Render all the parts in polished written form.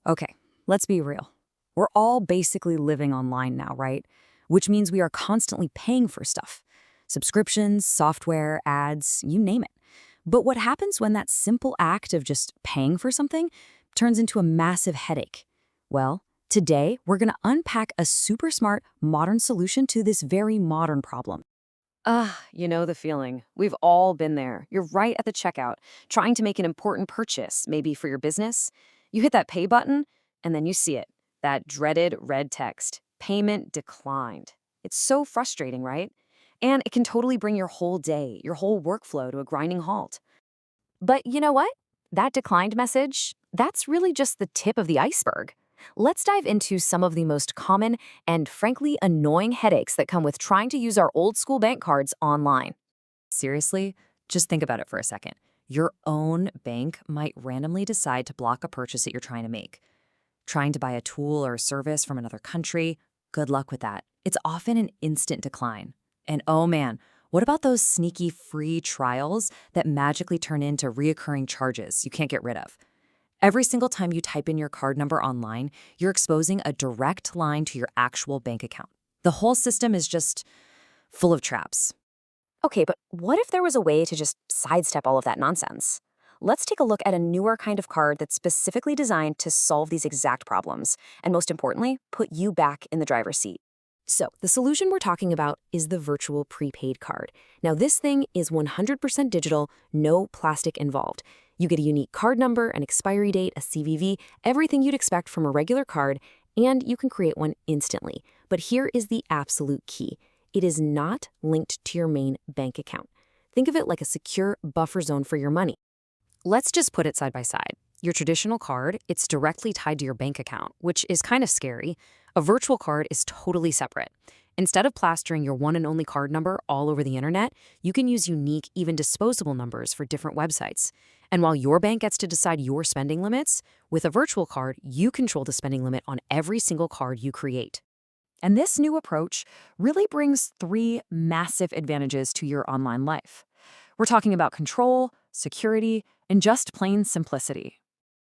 Okay, let's be real. We're all basically living online now, right? Which means we are constantly paying for stuff. Subscriptions, software, ads, you name it. But what happens when that simple act of just paying for something turns into a massive headache? Well, today we're going to unpack a super smart, modern solution to this very modern problem. You know the feeling. We've all been there. You're right at the checkout, trying to make an important purchase, maybe for your business. You hit that pay button, and then you see it, that dreaded red text, payment declined. It's so frustrating, right? And it can totally bring your whole day, your whole workflow to a grinding halt. But you know what? That declined message, that's really just the tip of the iceberg. Let's dive into some of the most common and frankly annoying headaches that come with trying to use our old school bank cards online. Seriously, just think about it for a second. Your own bank might randomly decide to block a purchase that you're trying to make. Trying to buy a tool or a service from another country, good luck with that. It's often an instant decline. And oh man, what about those sneaky free trials that magically turn into reoccurring charges you can't get rid of? Every single time you type in your card number online, you're exposing a direct line to your actual bank account. The whole system is just full of traps. Okay, but what if there was a way to just sidestep all of that nonsense? Let's take a look at a newer kind of card that's specifically designed to solve these exact problems, and most importantly, put you back in the driver's seat. So, the solution we're talking about is the virtual prepaid card. Now, this thing is 100% digital, no plastic involved. You get a unique card number, an expiry date, a CVV, everything you'd expect from a regular card, and you can create one instantly. But here is the absolute key. It is not linked to your main bank account. Think of it like a secure buffer zone for your money. Let's just put it side by side. Your traditional card, it's directly tied to your bank account, which is kind of scary. A virtual card is totally separate. Instead of plastering your one and only card number all over the internet, you can use unique, even disposable numbers for different websites. And while your bank gets to decide your spending limits, with a virtual card, you control the spending limit on every single card you create. And this new approach really brings three massive advantages to your online life. We're talking about control, security, and just plain simplicity.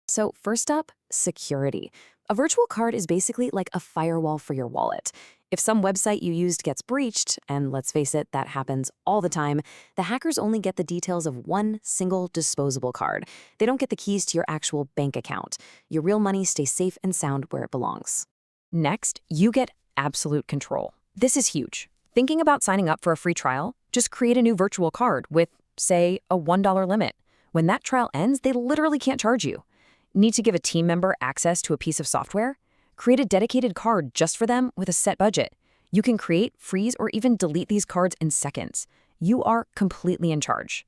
So first up, security. A virtual card is basically like a firewall for your wallet. If some website you used gets breached, and let's face it, that happens all the time, the hackers only get the details of one single disposable card. They don't get the keys to your actual bank account. Your real money stays safe and sound where it belongs. Next, you get absolute control. This is huge. Thinking about signing up for a free trial? Just create a new virtual card with, say, a $1 limit. When that trial ends, they literally can't charge you. Need to give a team member access to a piece of software? Create a dedicated card just for them with a set budget. You can create, freeze, or even delete these cards in seconds. You are completely in charge.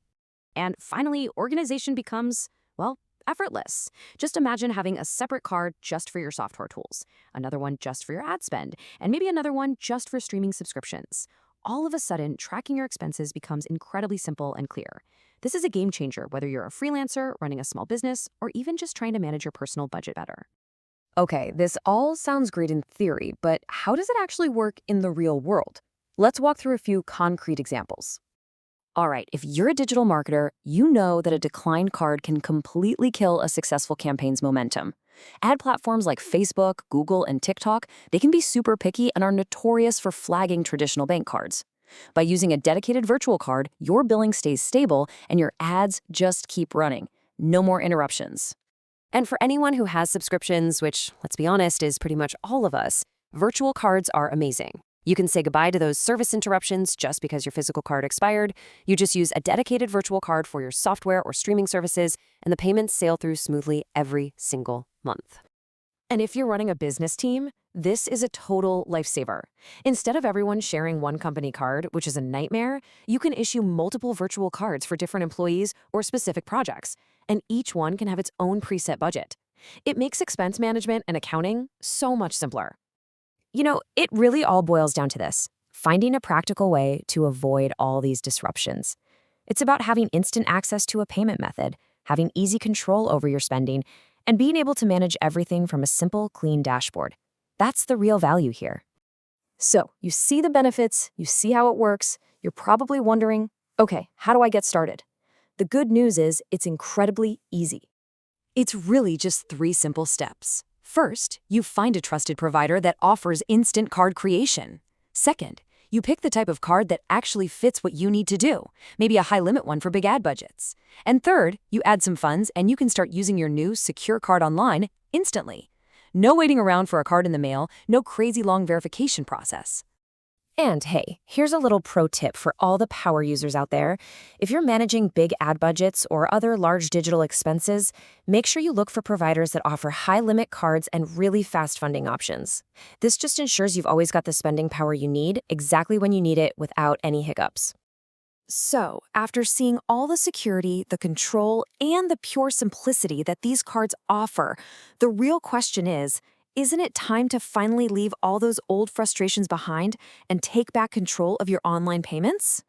And finally, organization becomes, well, effortless. Just imagine having a separate card just for your software tools, another one just for your ad spend, and maybe another one just for streaming subscriptions. All of a sudden, tracking your expenses becomes incredibly simple and clear. This is a game changer, whether you're a freelancer, running a small business, or even just trying to manage your personal budget better. Okay, this all sounds great in theory, but how does it actually work in the real world? Let's walk through a few concrete examples. All right, if you're a digital marketer, you know that a declined card can completely kill a successful campaign's momentum. Ad platforms like Facebook, Google, and TikTok, they can be super picky and are notorious for flagging traditional bank cards. By using a dedicated virtual card, your billing stays stable and your ads just keep running. No more interruptions. And for anyone who has subscriptions, which, let's be honest, is pretty much all of us, virtual cards are amazing. You can say goodbye to those service interruptions just because your physical card expired. You just use a dedicated virtual card for your software or streaming services, and the payments sail through smoothly every single month. And if you're running a business team, this is a total lifesaver. Instead of everyone sharing one company card, which is a nightmare, you can issue multiple virtual cards for different employees or specific projects, and each one can have its own preset budget. It makes expense management and accounting so much simpler. You know, it really all boils down to this: finding a practical way to avoid all these disruptions. It's about having instant access to a payment method, having easy control over your spending, and being able to manage everything from a simple, clean dashboard. That's the real value here. So, you see the benefits, you see how it works, you're probably wondering, okay, how do I get started? The good news is it's incredibly easy. It's really just 3 simple steps. First, you find a trusted provider that offers instant card creation. Second, you pick the type of card that actually fits what you need to do, maybe a high-limit one for big ad budgets. And third, you add some funds and you can start using your new secure card online instantly. No waiting around for a card in the mail, no crazy long verification process. And hey, here's a little pro tip for all the power users out there. If you're managing big ad budgets or other large digital expenses, make sure you look for providers that offer high-limit cards and really fast funding options. This just ensures you've always got the spending power you need exactly when you need it without any hiccups. So, after seeing all the security, the control, and the pure simplicity that these cards offer, the real question is, isn't it time to finally leave all those old frustrations behind and take back control of your online payments?